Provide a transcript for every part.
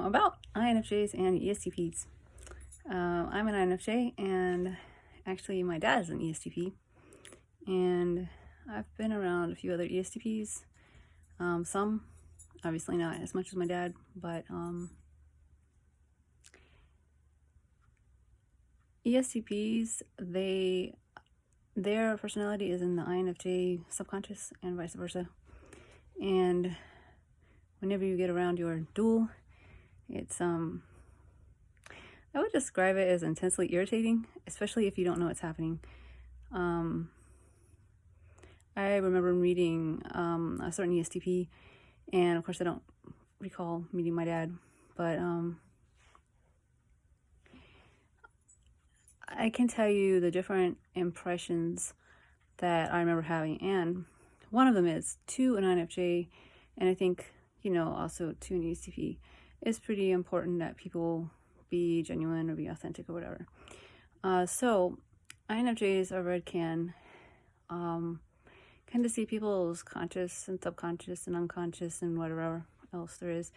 About INFJs and ESTPs. I'm an INFJ, and actually my dad is an ESTP, and I've been around a few other ESTPs. Some, obviously not as much as my dad, but ESTPs, their personality is in the INFJ subconscious and vice versa. And whenever you get around your dual, it's I would describe it as intensely irritating, especially if you don't know what's happening. I remember meeting a certain ESTP, and of course I don't recall meeting my dad, but I can tell you the different impressions that I remember having, and one of them is to an INFJ, and I think, also to an ESTP, it's pretty important that people be genuine or be authentic or whatever. So INFJs are red can kind of see people's conscious and subconscious and unconscious and whatever else there is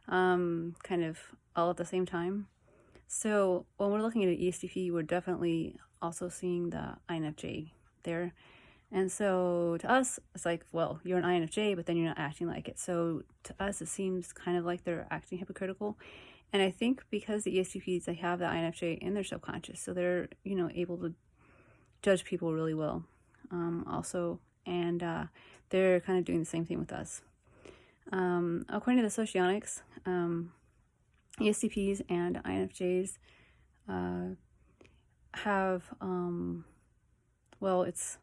kind of all at the same time. So when we're looking at an ESTP, we're definitely also seeing the INFJ there. And so to us, it's like, well, you're an INFJ, but then you're not acting like it. So to us, it seems kind of like they're acting hypocritical. And I think because the ESTPs, they have the INFJ in their subconscious, so they're, able to judge people really well also. And they're kind of doing the same thing with us. According to the socionics, ESTPs and INFJs have, well, it's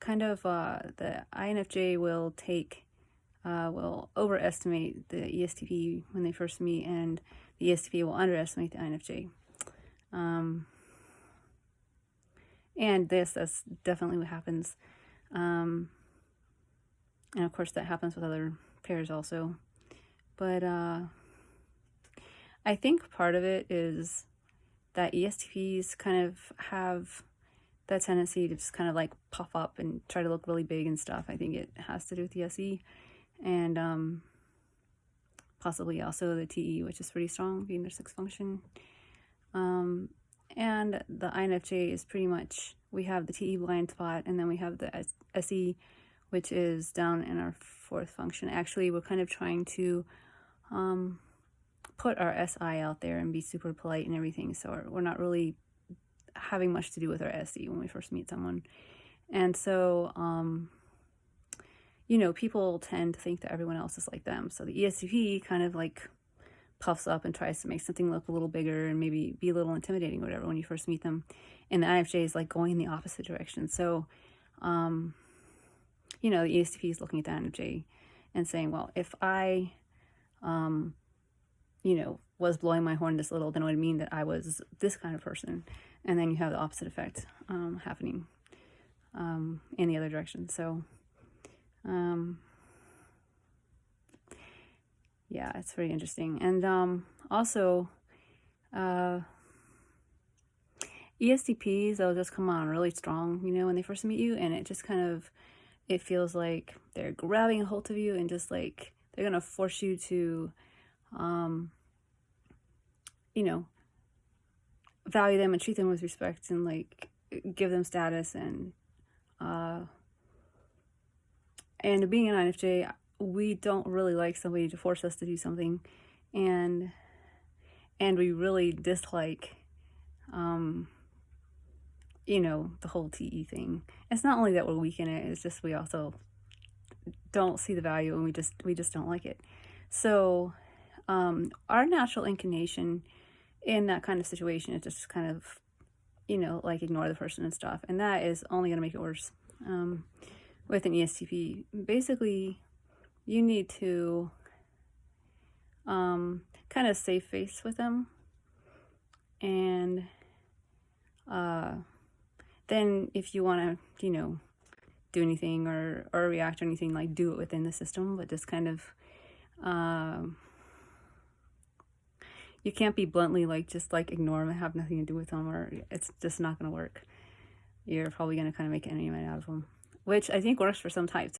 kind of the INFJ will overestimate the ESTP when they first meet, and the ESTP will underestimate the INFJ. And that's definitely what happens. And of course that happens with other pairs also. But I think part of it is that ESTPs kind of have that tendency to just kind of like puff up and try to look really big and stuff. I think it has to do with the SE and possibly also the TE, which is pretty strong, being their sixth function. And the INFJ is pretty much, we have the TE blind spot, and then we have the SE, which is down in our fourth function. Actually, we're kind of trying to put our SI out there and be super polite and everything, so we're not really having much to do with our SE when we first meet someone. And so people tend to think that everyone else is like them, so the ESTP kind of like puffs up and tries to make something look a little bigger and maybe be a little intimidating or whatever when you first meet them, and the INFJ is like going in the opposite direction. So the ESTP is looking at the INFJ and saying, well, if I was blowing my horn this little, then it would mean that I was this kind of person. And then you have the opposite effect happening in the other direction. So yeah, it's pretty interesting. And also ESTPs, they'll just come on really strong, when they first meet you, and it just kind of, it feels like they're grabbing a hold of you and just like they're gonna force you to value them and treat them with respect and like give them status. And being an INFJ, we don't really like somebody to force us to do something, and we really dislike the whole TE thing. It's not only that we're weak in it, it's just we also don't see the value, and we just don't like it. So our natural inclination in that kind of situation is just kind of like ignore the person and stuff, and that is only going to make it worse. With an ESTP, basically you need to kind of save face with them, and then if you want to do anything or react or anything, like do it within the system, but just kind of you can't be bluntly like just like ignore them and have nothing to do with them, or it's just not going to work. You're probably going to kind of make an enemy out of them, which I think works for some types.